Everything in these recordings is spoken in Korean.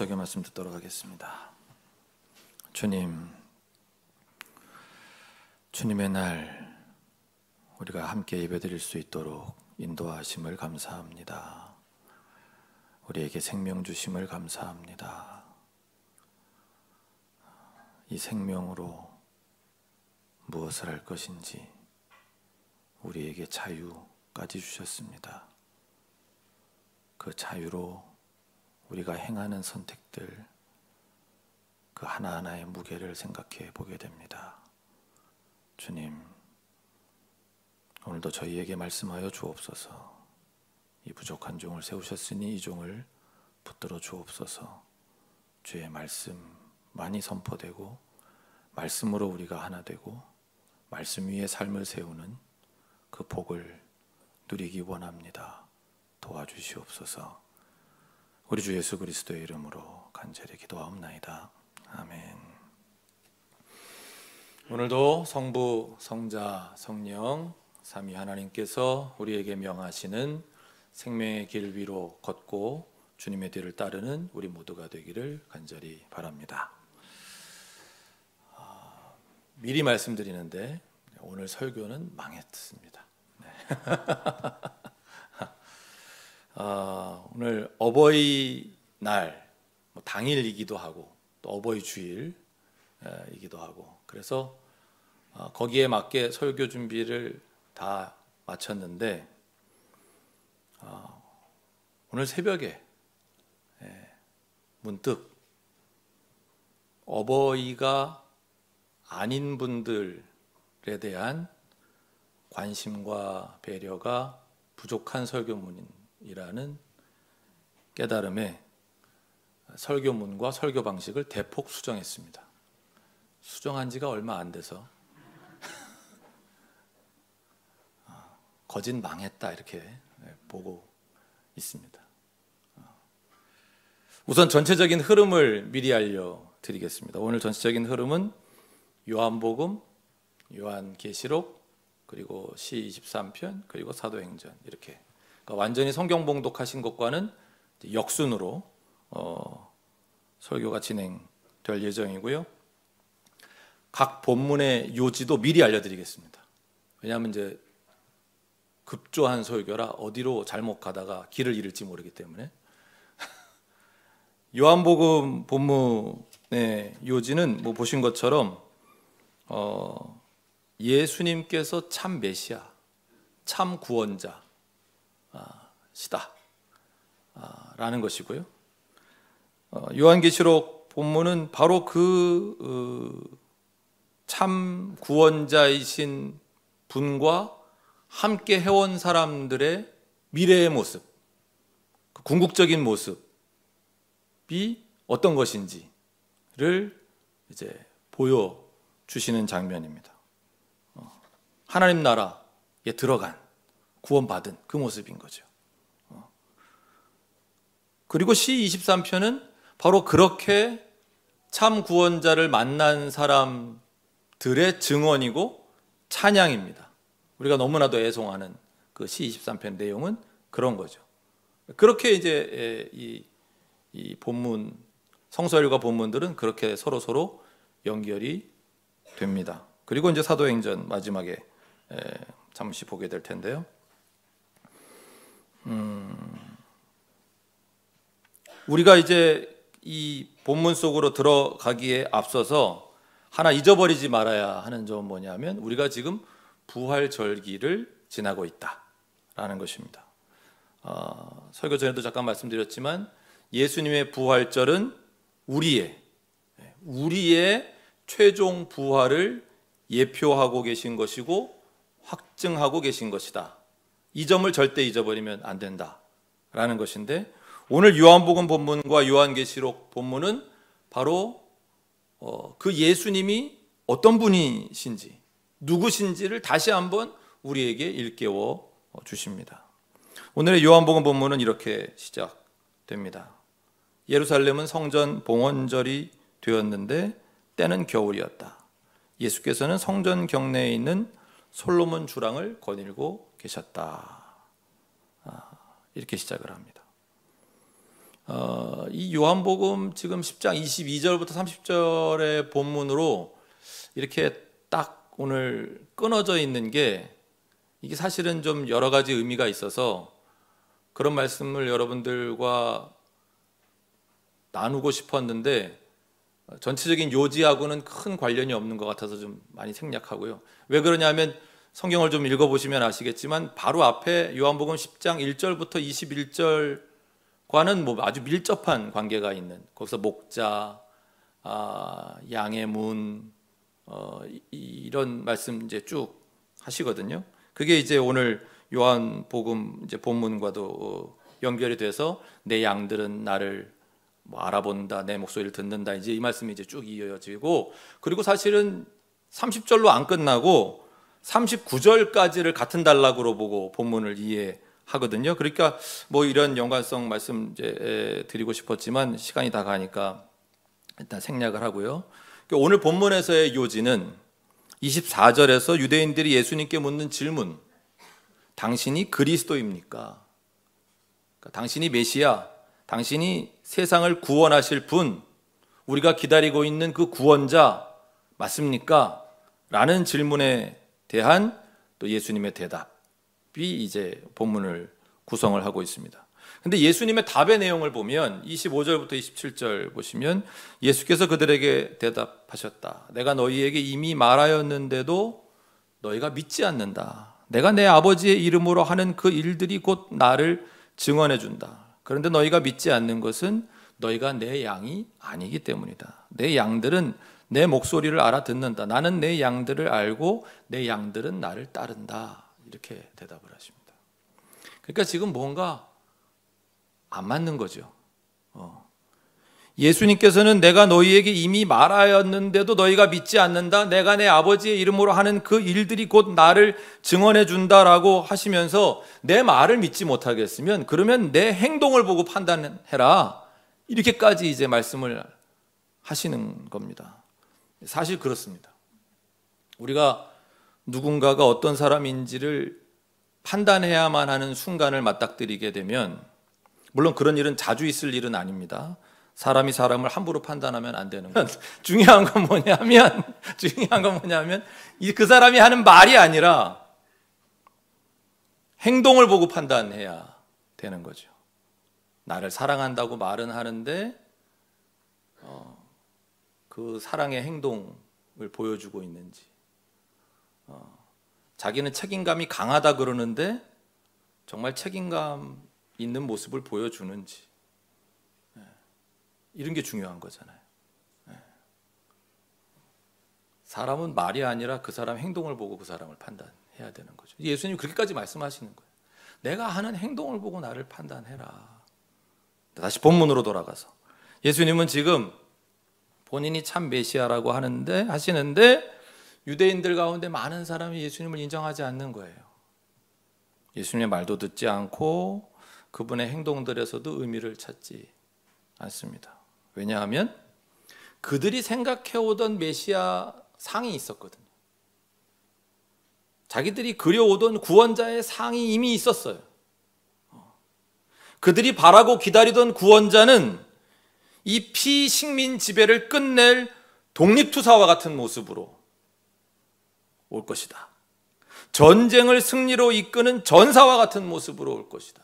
설교 말씀 듣도록 하겠습니다. 주님의 날 우리가 함께 예배드릴 수 있도록 인도하심을 감사합니다. 우리에게 생명 주심을 감사합니다. 이 생명으로 무엇을 할 것인지 우리에게 자유까지 주셨습니다. 그 자유로 우리가 행하는 선택들, 그 하나하나의 무게를 생각해 보게 됩니다. 주님, 오늘도 저희에게 말씀하여 주옵소서. 이 부족한 종을 세우셨으니 이 종을 붙들어 주옵소서. 주의 말씀 많이 선포되고 말씀으로 우리가 하나 되고 말씀 위에 삶을 세우는 그 복을 누리기 원합니다. 도와주시옵소서. 우리 주 예수 그리스도의 이름으로 간절히 기도하옵나이다. 아멘. 오늘도 성부, 성자, 성령 삼위 하나님께서 우리에게 명하시는 생명의 길 위로 걷고 주님의 뒤를 따르는 우리 모두가 되기를 간절히 바랍니다. 미리 말씀드리는데 오늘 설교는 망했습니다. 네. 오늘 어버이날 당일이기도 하고 또 어버이 주일이기도 하고 그래서 거기에 맞게 설교 준비를 다 마쳤는데 오늘 새벽에 문득 어버이가 아닌 분들에 대한 관심과 배려가 부족한 설교문이라는 깨달음에 설교문과 설교 방식을 대폭 수정했습니다. 수정한 지가 얼마 안 돼서 거진 망했다 이렇게 보고 있습니다. 우선 전체적인 흐름을 미리 알려드리겠습니다. 오늘 전체적인 흐름은 요한복음, 요한계시록, 그리고 시 23편, 그리고 사도행전 이렇게 그러니까 완전히 성경 봉독하신 것과는 역순으로 설교가 진행될 예정이고요. 각 본문의 요지도 미리 알려드리겠습니다. 왜냐하면 이제 급조한 설교라 어디로 잘못 가다가 길을 잃을지 모르기 때문에 요한복음 본문의 요지는 보신 것처럼 예수님께서 참 메시아, 참 구원자 시다 라는 것이고요. 요한계시록 본문은 바로 그 참 구원자이신 분과 함께 해온 사람들의 미래의 모습, 그 궁극적인 모습이 어떤 것인지를 이제 보여주시는 장면입니다. 하나님 나라에 들어간, 구원받은 그 모습인 거죠. 그리고 시 23편은 바로 그렇게 참 구원자를 만난 사람들의 증언이고 찬양입니다. 우리가 너무나도 애송하는 그 시 23편 내용은 그런 거죠. 그렇게 이제 이 본문, 성서일과 본문들은 그렇게 서로 연결이 됩니다. 그리고 이제 사도행전 마지막에 잠시 보게 될 텐데요. 우리가 이제 이 본문 속으로 들어가기에 앞서서 하나 잊어버리지 말아야 하는 점은 뭐냐면 우리가 지금 부활절기를 지나고 있다라는 것입니다. 설교 전에도 잠깐 말씀드렸지만 예수님의 부활절은 우리의 최종 부활을 예표하고 계신 것이고 확증하고 계신 것이다. 이 점을 절대 잊어버리면 안 된다라는 것인데 오늘 요한복음 본문과 요한계시록 본문은 바로 그 예수님이 어떤 분이신지 누구신지를 다시 한번 우리에게 일깨워 주십니다. 오늘의 요한복음 본문은 이렇게 시작됩니다. 예루살렘은 성전 봉헌절이 되었는데 때는 겨울이었다. 예수께서는 성전 경내에 있는 솔로몬 주랑을 거닐고 계셨다. 이렇게 시작을 합니다. 이 요한복음 지금 10장 22절부터 30절의 본문으로 이렇게 딱 오늘 끊어져 있는 게, 이게 사실은 좀 여러 가지 의미가 있어서 그런 말씀을 여러분들과 나누고 싶었는데 전체적인 요지하고는 큰 관련이 없는 것 같아서 좀 많이 생략하고요. 왜 그러냐면 성경을 좀 읽어보시면 아시겠지만 바로 앞에 요한복음 10장 1절부터 21절과는 뭐 아주 밀접한 관계가 있는, 거기서 목자, 양의 문, 이런 말씀 이제 쭉 하시거든요. 그게 이제 오늘 요한복음 이제 본문과도 연결이 돼서 내 양들은 나를 뭐 알아본다, 내 목소리를 듣는다, 이제 이 말씀이 이제 쭉 이어지고, 그리고 사실은 30절로 안 끝나고 39절까지를 같은 단락으로 보고 본문을 이해하거든요. 그러니까 뭐 이런 연관성 말씀 이제 드리고 싶었지만 시간이 다 가니까 일단 생략을 하고요. 오늘 본문에서의 요지는 24절에서 유대인들이 예수님께 묻는 질문, 당신이 그리스도입니까? 그러니까 당신이 메시아, 당신이 세상을 구원하실 분, 우리가 기다리고 있는 그 구원자 맞습니까? 라는 질문에 대한 또 예수님의 대답이 이제 본문을 구성을 하고 있습니다. 근데 예수님의 답의 내용을 보면 25절부터 27절 보시면 예수께서 그들에게 대답하셨다. 내가 너희에게 이미 말하였는데도 너희가 믿지 않는다. 내가 내 아버지의 이름으로 하는 그 일들이 곧 나를 증언해 준다. 그런데 너희가 믿지 않는 것은 너희가 내 양이 아니기 때문이다. 내 양들은 내 목소리를 알아듣는다. 나는 내 양들을 알고 내 양들은 나를 따른다. 이렇게 대답을 하십니다. 그러니까 지금 뭔가 안 맞는 거죠. 예수님께서는 내가 너희에게 이미 말하였는데도 너희가 믿지 않는다. 내가 내 아버지의 이름으로 하는 그 일들이 곧 나를 증언해 준다라고 하시면서 내 말을 믿지 못하겠으면 그러면 내 행동을 보고 판단해라. 이렇게까지 이제 말씀을 하시는 겁니다. 사실 그렇습니다. 우리가 누군가가 어떤 사람인지를 판단해야만 하는 순간을 맞닥뜨리게 되면, 물론 그런 일은 자주 있을 일은 아닙니다. 사람이 사람을 함부로 판단하면 안 되는 거예요. 중요한 건 뭐냐면 그 사람이 하는 말이 아니라 행동을 보고 판단해야 되는 거죠. 나를 사랑한다고 말은 하는데 그 사랑의 행동을 보여주고 있는지, 자기는 책임감이 강하다 그러는데 정말 책임감 있는 모습을 보여주는지, 이런 게 중요한 거잖아요. 사람은 말이 아니라 그 사람 행동을 보고 그 사람을 판단해야 되는 거죠. 예수님이 그렇게까지 말씀하시는 거예요. 내가 하는 행동을 보고 나를 판단해라. 다시 본문으로 돌아가서 예수님은 지금 본인이 참 메시아라고 하시는데 유대인들 가운데 많은 사람이 예수님을 인정하지 않는 거예요. 예수님의 말도 듣지 않고 그분의 행동들에서도 의미를 찾지 않습니다. 왜냐하면 그들이 생각해오던 메시아 상이 있었거든요. 자기들이 그려오던 구원자의 상이 이미 있었어요. 그들이 바라고 기다리던 구원자는 이 피식민 지배를 끝낼 독립투사와 같은 모습으로 올 것이다. 전쟁을 승리로 이끄는 전사와 같은 모습으로 올 것이다.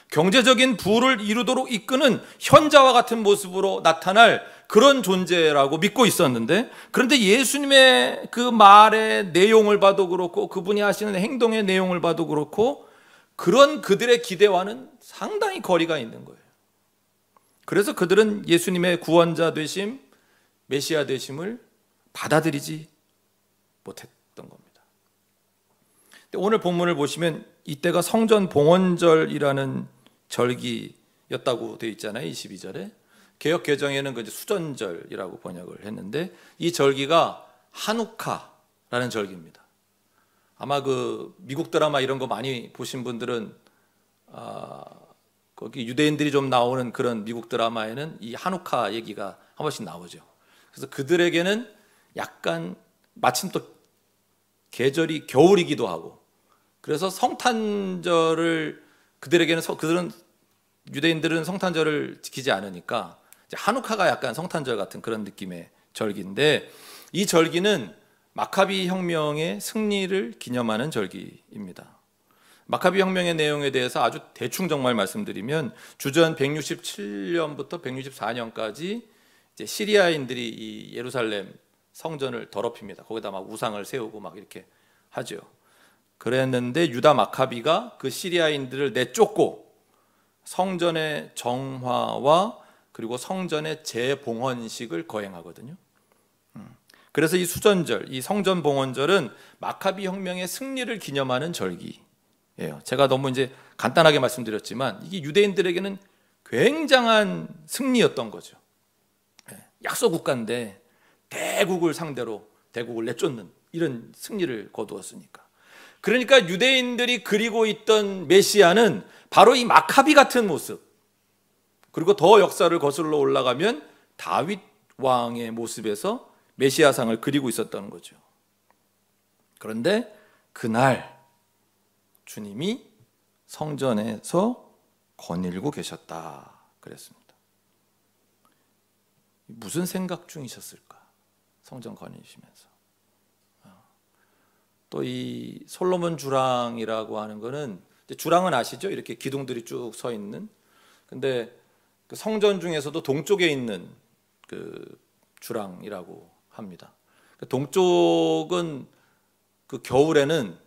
경제적인 부를 이루도록 이끄는 현자와 같은 모습으로 나타날 그런 존재라고 믿고 있었는데, 그런데 예수님의 그 말의 내용을 봐도 그렇고 그분이 하시는 행동의 내용을 봐도 그렇고 그런 그들의 기대와는 상당히 거리가 있는 거예요. 그래서 그들은 예수님의 구원자 되심, 메시아 되심을 받아들이지 못했던 겁니다. 오늘 본문을 보시면 이때가 성전 봉헌절이라는 절기였다고 되어 있잖아요. 22절에 개역 개정에는 그 수전절이라고 번역을 했는데, 이 절기가 하누카라는 절기입니다. 아마 그 미국 드라마 이런 거 많이 보신 분들은 거기 유대인들이 좀 나오는 그런 미국 드라마에는 이 하누카 얘기가 한 번씩 나오죠. 그래서 그들에게는 약간 마침 또 계절이 겨울이기도 하고, 그래서 성탄절을 그들은 유대인들은 성탄절을 지키지 않으니까 이제 하누카가 약간 성탄절 같은 그런 느낌의 절기인데, 이 절기는 마카비 혁명의 승리를 기념하는 절기입니다. 마카비 혁명의 내용에 대해서 아주 대충 정말 말씀드리면, 주전 167년부터 164년까지 이제 시리아인들이 이 예루살렘 성전을 더럽힙니다. 거기다 막 우상을 세우고 막 이렇게 하죠. 그랬는데 유다 마카비가 그 시리아인들을 내쫓고 성전의 정화와 그리고 성전의 재봉헌식을 거행하거든요. 그래서 이 수전절, 이 성전 봉헌절은 마카비 혁명의 승리를 기념하는 절기예요. 제가 너무 이제 간단하게 말씀드렸지만 이게 유대인들에게는 굉장한 승리였던 거죠. 약소 국가인데 대국을 상대로 대국을 내쫓는 이런 승리를 거두었으니까. 그러니까 유대인들이 그리고 있던 메시아는 바로 이 마카비 같은 모습, 그리고 더 역사를 거슬러 올라가면 다윗 왕의 모습에서 메시아상을 그리고 있었던 거죠. 그런데 그날 주님이 성전에서 거닐고 계셨다 그랬습니다. 무슨 생각 중이셨을까? 성전 거니시면서. 또 이 솔로몬 주랑이라고 하는 거는, 주랑은 아시죠? 이렇게 기둥들이 쭉 서 있는. 근데 그 성전 중에서도 동쪽에 있는 그 주랑이라고 합니다. 동쪽은 그 겨울에는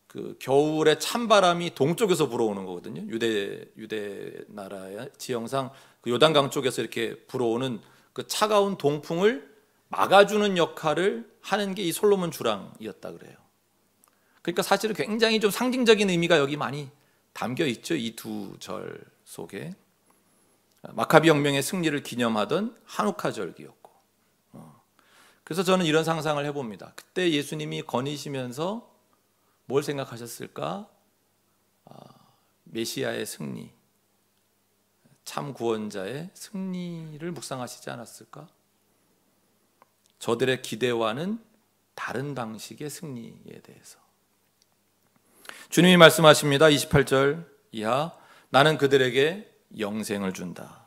그 겨울에 찬바람이 동쪽에서 불어오는 거거든요. 유대 나라의 지형상 그 요단강 쪽에서 이렇게 불어오는 그 차가운 동풍을 막아주는 역할을 하는 게 이 솔로몬 주랑이었다 그래요. 그러니까 사실은 굉장히 좀 상징적인 의미가 여기 많이 담겨 있죠. 이 두 절 속에. 마카비 혁명의 승리를 기념하던 하누카 절기였고. 그래서 저는 이런 상상을 해봅니다. 그때 예수님이 거니시면서 뭘 생각하셨을까? 메시아의 승리, 참 구원자의 승리를 묵상하시지 않았을까? 저들의 기대와는 다른 방식의 승리에 대해서. 주님이 말씀하십니다. 28절 이하, 나는 그들에게 영생을 준다.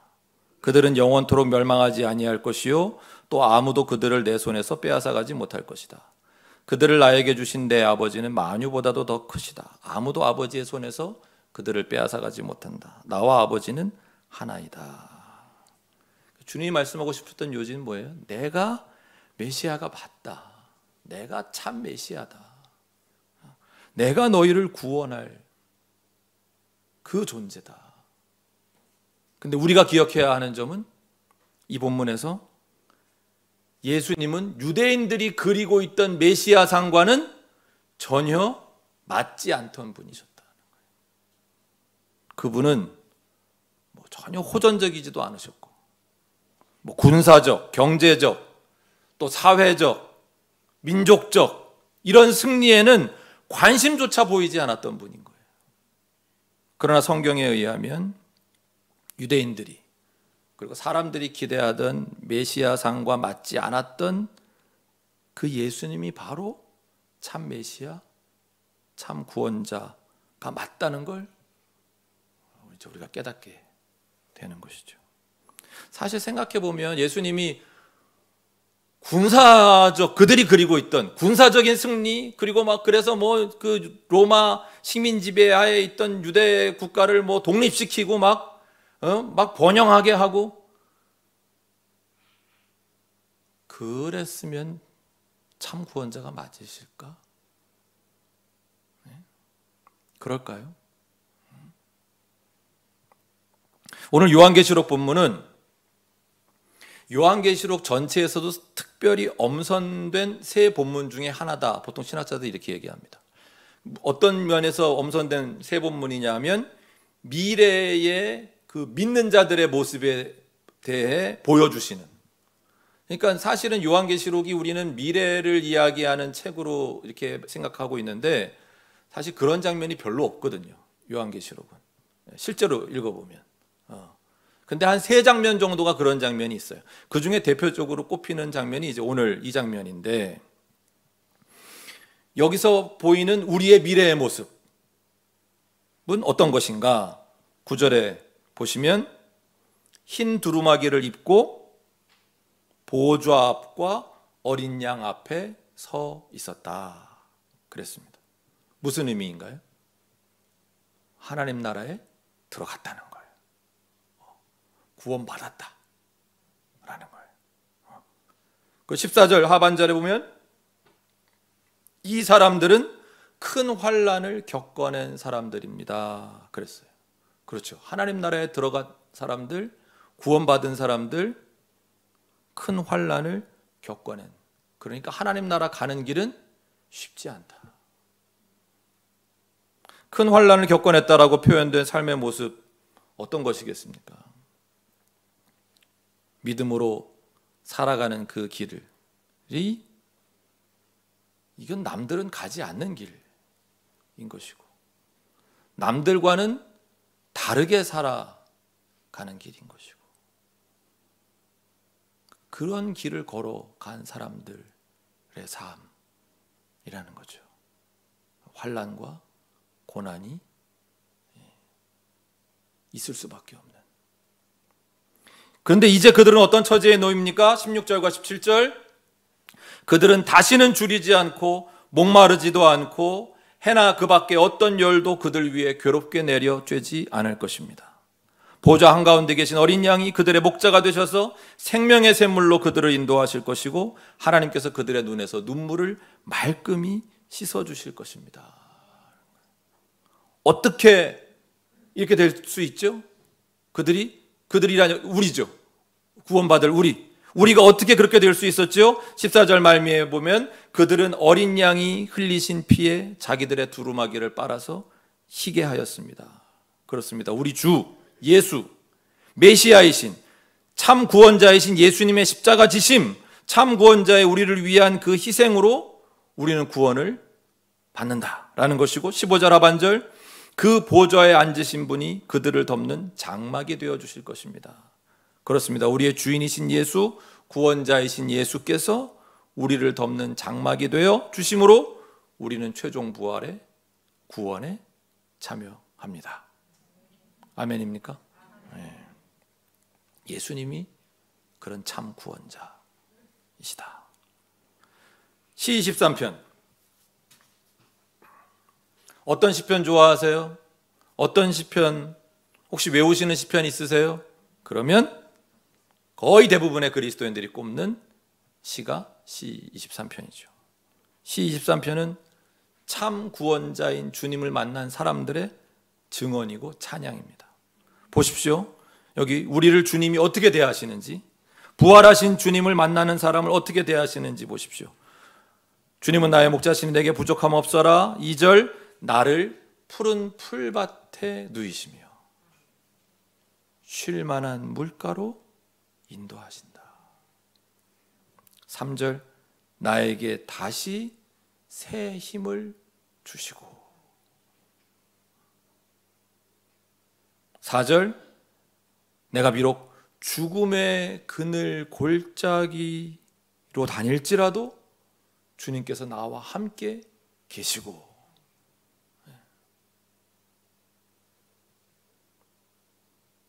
그들은 영원토록 멸망하지 아니할 것이요 또 아무도 그들을 내 손에서 빼앗아가지 못할 것이다. 그들을 나에게 주신 내 아버지는 만유보다도 더 크시다. 아무도 아버지의 손에서 그들을 빼앗아가지 못한다. 나와 아버지는 하나이다. 주님이 말씀하고 싶었던 요지는 뭐예요? 내가 메시아가 맞다. 내가 참 메시아다. 내가 너희를 구원할 그 존재다. 근데 우리가 기억해야 하는 점은 이 본문에서 예수님은 유대인들이 그리고 있던 메시아상과는 전혀 맞지 않던 분이셨다는 거예요. 그분은 전혀 호전적이지도 않으셨고, 군사적, 경제적, 또 사회적, 민족적 이런 승리에는 관심조차 보이지 않았던 분인 거예요. 그러나 성경에 의하면 유대인들이 그리고 사람들이 기대하던 메시아상과 맞지 않았던 그 예수님이 바로 참 메시아, 참 구원자가 맞다는 걸 우리가 깨닫게 되는 것이죠. 사실 생각해 보면 예수님이 그들이 그리고 있던 군사적인 승리, 그리고 그래서 그 로마 식민 지배하에 있던 유대 국가를 독립시키고 막 번영하게 하고, 그랬으면 참 구원자가 맞으실까? 그럴까요? 오늘 요한계시록 본문은 요한계시록 전체에서도 특별히 엄선된 세 본문 중에 하나다. 보통 신학자들이 이렇게 얘기합니다. 어떤 면에서 엄선된 세 본문이냐면 미래의 그 믿는 자들의 모습에 대해 보여주시는. 그러니까 사실은 요한계시록이 우리는 미래를 이야기하는 책으로 이렇게 생각하고 있는데 사실 그런 장면이 별로 없거든요. 요한계시록은 실제로 읽어보면. 근데 한 세 장면 정도가 그런 장면이 있어요. 그 중에 대표적으로 꼽히는 장면이 이제 오늘 이 장면인데, 여기서 보이는 우리의 미래의 모습은 어떤 것인가? 9절에 보시면 흰 두루마기를 입고 보좌 앞과 어린 양 앞에 서 있었다 그랬습니다. 무슨 의미인가요? 하나님 나라에 들어갔다는 거예요. 구원받았다 라는 거예요. 그 14절 하반절에 보면 이 사람들은 큰 환난을 겪어낸 사람들입니다 그랬어요. 그렇죠. 하나님 나라에 들어간 사람들, 구원받은 사람들, 큰 환난을 겪어낸, 그러니까 하나님 나라 가는 길은 쉽지 않다. 큰 환난을 겪어냈다라고 표현된 삶의 모습 어떤 것이겠습니까? 믿음으로 살아가는 그 길이 이건 남들은 가지 않는 길인 것이고 남들과는 다르게 살아가는 길인 것이고 그런 길을 걸어간 사람들의 삶이라는 거죠. 환난과 고난이 있을 수밖에 없는. 그런데 이제 그들은 어떤 처지에 놓입니까? 16절과 17절 그들은 다시는 줄이지 않고 목마르지도 않고 해나 그 밖에 어떤 열도 그들 위에 괴롭게 내려 쬐지 않을 것입니다. 보좌 한가운데 계신 어린 양이 그들의 목자가 되셔서 생명의 샘물로 그들을 인도하실 것이고 하나님께서 그들의 눈에서 눈물을 말끔히 씻어주실 것입니다. 어떻게 이렇게 될 수 있죠? 그들이라니 우리죠. 구원받을 우리가 어떻게 그렇게 될 수 있었죠? 14절 말미에 보면 그들은 어린 양이 흘리신 피에 자기들의 두루마기를 빨아서 희게 하였습니다. 그렇습니다. 우리 주 예수, 메시아이신 참 구원자이신 예수님의 십자가 지심, 참 구원자의 우리를 위한 그 희생으로 우리는 구원을 받는다라는 것이고 15절 하반절 그 보좌에 앉으신 분이 그들을 덮는 장막이 되어주실 것입니다. 그렇습니다. 우리의 주인이신 예수, 구원자이신 예수께서 우리를 덮는 장막이 되어 주심으로 우리는 최종 부활의 구원에 참여합니다. 아멘입니까? 네. 예수님이 그런 참 구원자이시다. 시 23편 어떤 시편 좋아하세요? 어떤 시편 혹시 외우시는 시편 있으세요? 그러면 거의 대부분의 그리스도인들이 꼽는 시가 시 23편이죠. 시 23편은 참 구원자인 주님을 만난 사람들의 증언이고 찬양입니다. 보십시오. 여기 우리를 주님이 어떻게 대하시는지, 부활하신 주님을 만나는 사람을 어떻게 대하시는지 보십시오. 주님은 나의 목자시니 내게 부족함 없어라. 2절 나를 푸른 풀밭에 누이시며 쉴 만한 물가로 인도하신다. 3절 나에게 다시 새 힘을 주시고 4절 내가 비록 죽음의 그늘 골짜기로 다닐지라도 주님께서 나와 함께 계시고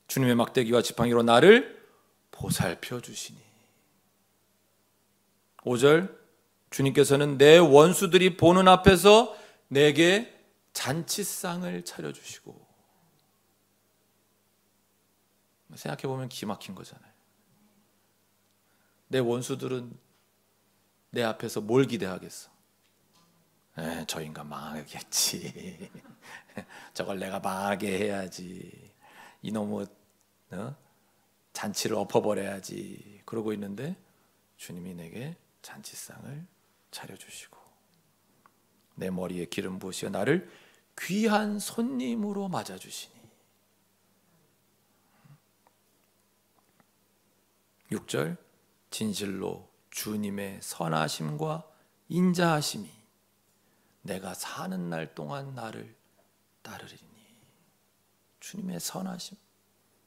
주님의 막대기와 지팡이로 나를 보살펴 주시니 5절 주님께서는 내 원수들이 보는 앞에서 내게 잔치상을 차려주시고 생각해보면 기막힌 거잖아요. 내 원수들은 내 앞에서 뭘 기대하겠어? 저 인간 망하겠지. 저걸 내가 망하게 해야지. 이놈의 잔치를 엎어버려야지. 그러고 있는데 주님이 내게 잔치상을 차려주시고 내 머리에 기름 부으시어 나를 귀한 손님으로 맞아주시니 6절 진실로 주님의 선하심과 인자하심이 내가 사는 날 동안 나를 따르리니 주님의 선하심,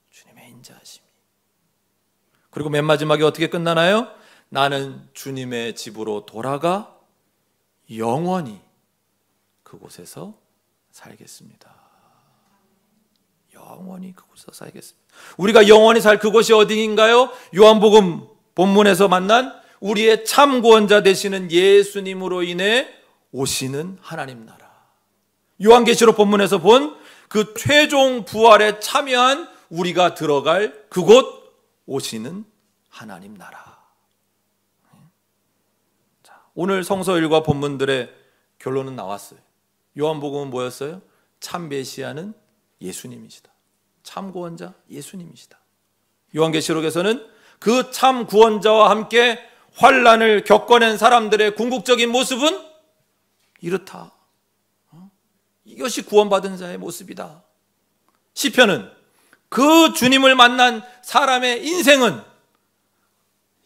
주님의 인자하심이 그리고 맨 마지막에 어떻게 끝나나요? 나는 주님의 집으로 돌아가 영원히 그곳에서 살겠습니다. 영원히 그곳에서 살겠습니다. 우리가 영원히 살 그곳이 어디인가요? 요한복음 본문에서 만난 우리의 참 구원자 되시는 예수님으로 인해 오시는 하나님 나라. 요한계시록 본문에서 본 그 최종 부활에 참여한 우리가 들어갈 그곳 오시는 하나님 나라. 자, 오늘 성서 일과 본문들의 결론은 나왔어요. 요한복음은 뭐였어요? 참 메시아는 예수님이시다. 참 구원자 예수님이시다. 요한계시록에서는 그 참 구원자와 함께 환난을 겪어낸 사람들의 궁극적인 모습은 이렇다. 이것이 구원받은 자의 모습이다. 시편은 그 주님을 만난 사람의 인생은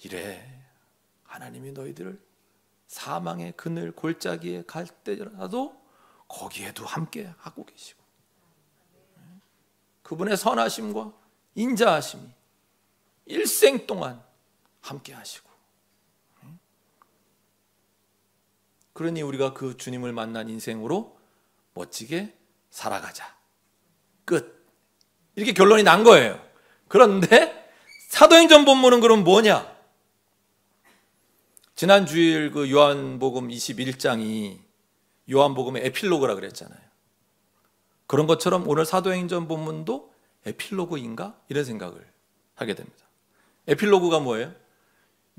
이래. 하나님이 너희들을 사망의 그늘 골짜기에 갈 때라도 거기에도 함께 하고 계시고, 그분의 선하심과 인자하심이 일생 동안 함께 하시고, 그러니 우리가 그 주님을 만난 인생으로 멋지게 살아가자. 끝. 이렇게 결론이 난 거예요. 그런데 사도행전 본문은 그럼 뭐냐? 지난 주일 그 요한복음 21장이 요한복음의 에필로그라 그랬잖아요. 그런 것처럼 오늘 사도행전 본문도 에필로그인가? 이런 생각을 하게 됩니다. 에필로그가 뭐예요?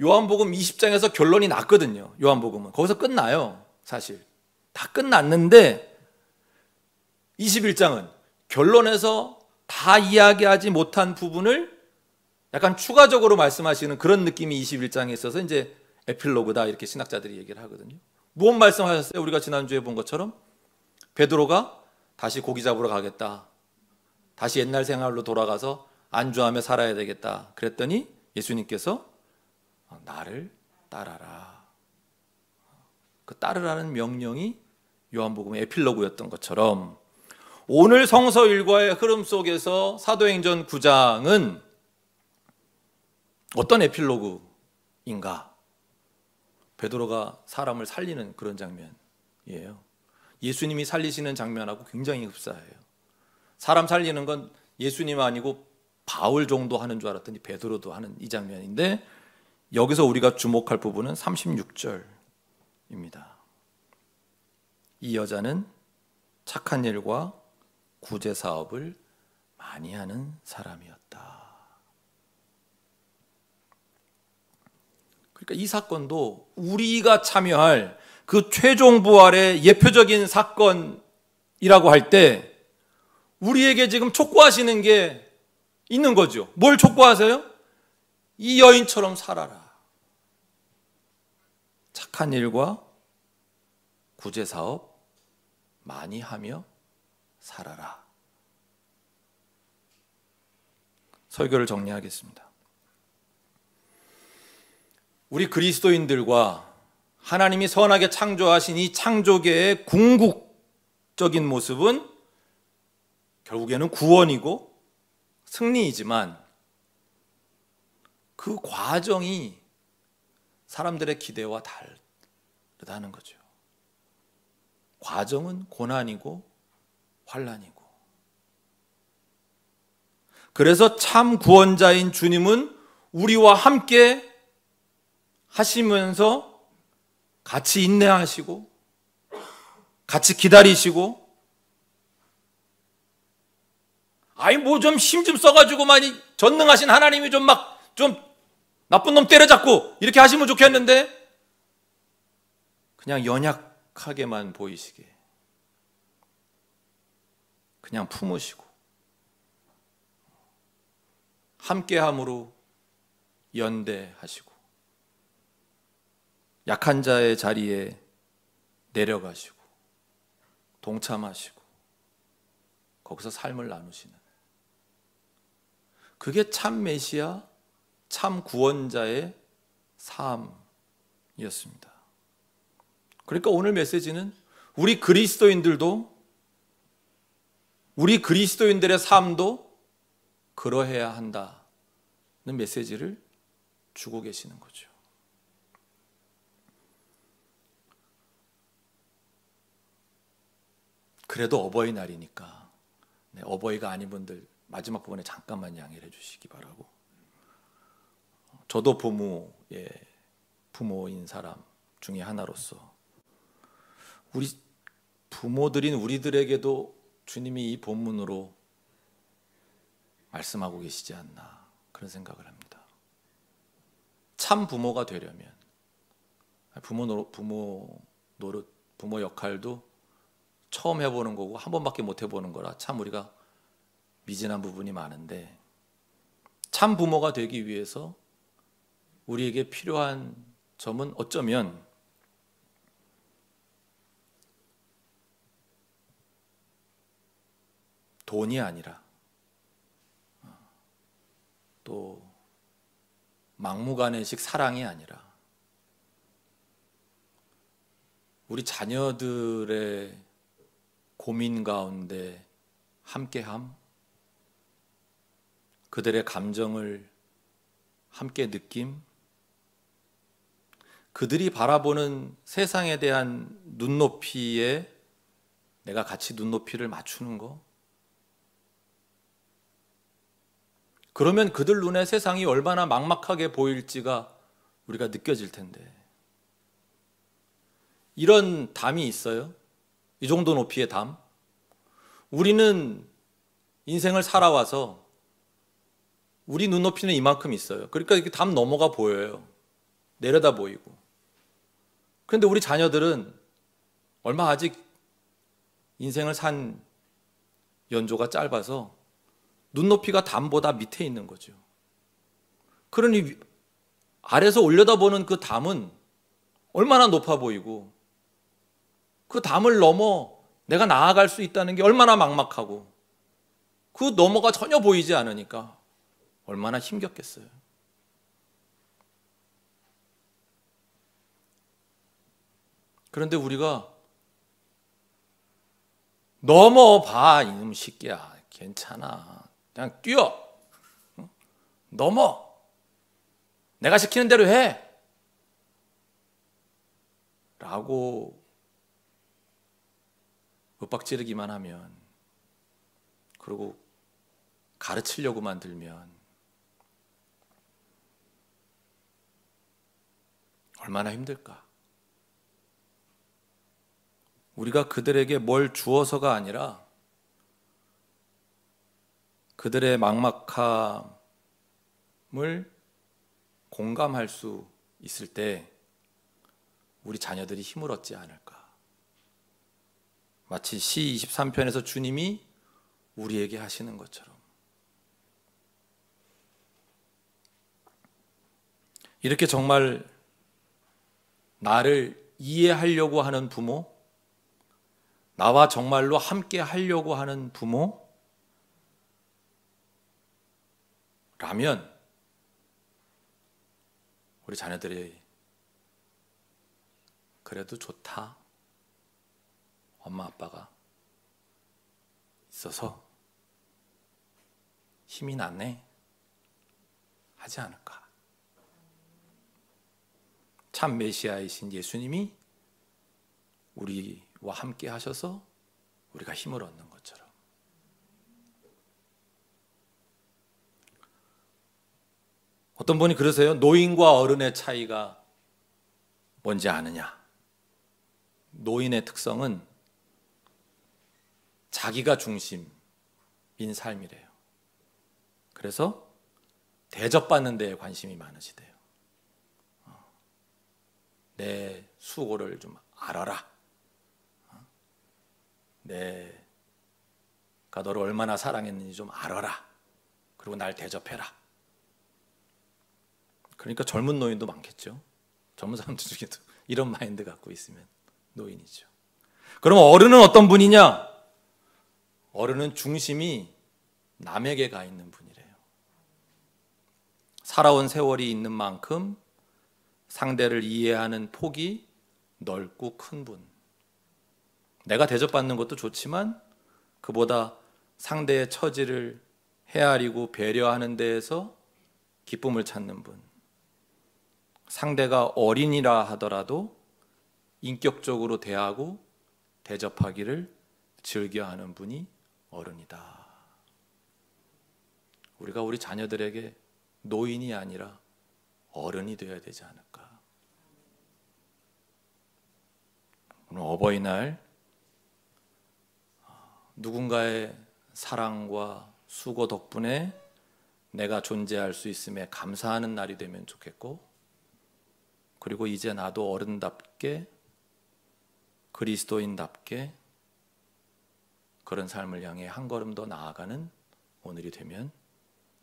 요한복음 20장에서 결론이 났거든요. 요한복음은 거기서 끝나요. 사실 다 끝났는데 21장은 결론에서 다 이야기하지 못한 부분을 약간 추가적으로 말씀하시는 그런 느낌이 21장에 있어서 이제 에필로그다 이렇게 신학자들이 얘기를 하거든요. 무엇 말씀하셨어요? 우리가 지난주에 본 것처럼 베드로가 다시 고기 잡으러 가겠다. 다시 옛날 생활로 돌아가서 안주하며 살아야 되겠다. 그랬더니 예수님께서 나를 따라라. 그 따르라는 명령이 요한복음의 에필로그였던 것처럼 오늘 성서 일과의 흐름 속에서 사도행전 9장은 어떤 에필로그인가? 베드로가 사람을 살리는 그런 장면이에요. 예수님이 살리시는 장면하고 굉장히 흡사해요. 사람 살리는 건 예수님 아니고 바울 정도 하는 줄 알았더니 베드로도 하는 이 장면인데, 여기서 우리가 주목할 부분은 36절입니다. 이 여자는 착한 일과 구제 사업을 많이 하는 사람이었다. 그러니까 이 사건도 우리가 참여할 그 최종 부활의 예표적인 사건이라고 할 때 우리에게 지금 촉구하시는 게 있는 거죠. 뭘 촉구하세요? 이 여인처럼 살아라. 착한 일과 구제 사업 많이 하며 살아라. 설교를 정리하겠습니다. 우리 그리스도인들과 하나님이 선하게 창조하신 이 창조계의 궁극적인 모습은 결국에는 구원이고 승리이지만 그 과정이 사람들의 기대와 다르다는 거죠. 과정은 고난이고 환난이고, 그래서 참 구원자인 주님은 우리와 함께 하시면서 같이 인내하시고 같이 기다리시고, 아이 뭐 좀 힘 좀 써가지고 많이 전능하신 하나님이 좀 나쁜 놈 때려잡고 이렇게 하시면 좋겠는데 그냥 연약하게만 보이시게 그냥 품으시고 함께함으로 연대하시고 약한 자의 자리에 내려가시고 동참하시고 거기서 삶을 나누시는, 그게 참 메시아, 참 구원자의 삶이었습니다. 그러니까 오늘 메시지는 우리 그리스도인들의 삶도 그러해야 한다는 메시지를 주고 계시는 거죠. 그래도 어버이날이니까 어버이가 아닌 분들 마지막 부분에 잠깐만 양해를 해주시기 바라고. 저도 부모인 사람 중에 하나로서 우리 부모들인 우리들에게도 주님이 이 본문으로 말씀하고 계시지 않나 그런 생각을 합니다. 참 부모가 되려면 부모 역할도 처음 해보는 거고 한 번밖에 못 해보는 거라 참 우리가 미진한 부분이 많은데, 참 부모가 되기 위해서 우리에게 필요한 점은 어쩌면 돈이 아니라 또 막무가내식 사랑이 아니라 우리 자녀들의 고민 가운데 함께함, 그들의 감정을 함께 느낌, 그들이 바라보는 세상에 대한 눈높이에 내가 같이 눈높이를 맞추는 거. 그러면 그들 눈에 세상이 얼마나 막막하게 보일지가 우리가 느껴질 텐데, 이런 담이 있어요? 이 정도 높이의 담? 우리는 인생을 살아와서 우리 눈높이는 이만큼 있어요. 그러니까 이렇게 담 넘어가 보여요. 내려다 보이고. 그런데 우리 자녀들은 얼마 아직 인생을 산 연조가 짧아서 눈높이가 담보다 밑에 있는 거죠. 그러니 아래서 올려다보는 그 담은 얼마나 높아 보이고, 그 담을 넘어 내가 나아갈 수 있다는 게 얼마나 막막하고, 그 너머가 전혀 보이지 않으니까 얼마나 힘겹겠어요. 그런데 우리가 넘어봐 이놈 새끼야, 괜찮아, 그냥 뛰어, 넘어, 내가 시키는 대로 해 라고 윽박지르기만 하면, 그리고 가르치려고만 들면 얼마나 힘들까. 우리가 그들에게 뭘 주어서가 아니라 그들의 막막함을 공감할 수 있을 때 우리 자녀들이 힘을 얻지 않을까. 마치 시 23편에서 주님이 우리에게 하시는 것처럼. 이렇게 정말 나를 이해하려고 하는 부모, 나와 정말로 함께 하려고 하는 부모라면 우리 자녀들이 그래도 좋다, 엄마 아빠가 있어서 힘이 나네 하지 않을까. 참 메시아이신 예수님이 우리와 함께 하셔서 우리가 힘을 얻는 것처럼. 어떤 분이 그러세요. 노인과 어른의 차이가 뭔지 아느냐. 노인의 특성은 자기가 중심인 삶이래요. 그래서 대접받는 데에 관심이 많으시대요. 내 수고를 좀 알아라. 내가 너를 얼마나 사랑했는지 좀 알아라. 그리고 날 대접해라. 그러니까 젊은 노인도 많겠죠. 젊은 사람들 중에도 이런 마인드 갖고 있으면 노인이죠. 그럼 어른은 어떤 분이냐? 어른은 중심이 남에게 가 있는 분이래요. 살아온 세월이 있는 만큼 상대를 이해하는 폭이 넓고 큰 분. 내가 대접받는 것도 좋지만 그보다 상대의 처지를 헤아리고 배려하는 데에서 기쁨을 찾는 분. 상대가 어린이라 하더라도 인격적으로 대하고 대접하기를 즐겨하는 분이 어른이다. 우리가 우리 자녀들에게 노인이 아니라 어른이 되어야 되지 않을까. 오늘 어버이날 누군가의 사랑과 수고 덕분에 내가 존재할 수 있음에 감사하는 날이 되면 좋겠고, 그리고 이제 나도 어른답게 그리스도인답게 그런 삶을 향해 한 걸음 더 나아가는 오늘이 되면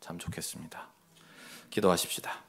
참 좋겠습니다. 기도하십시다.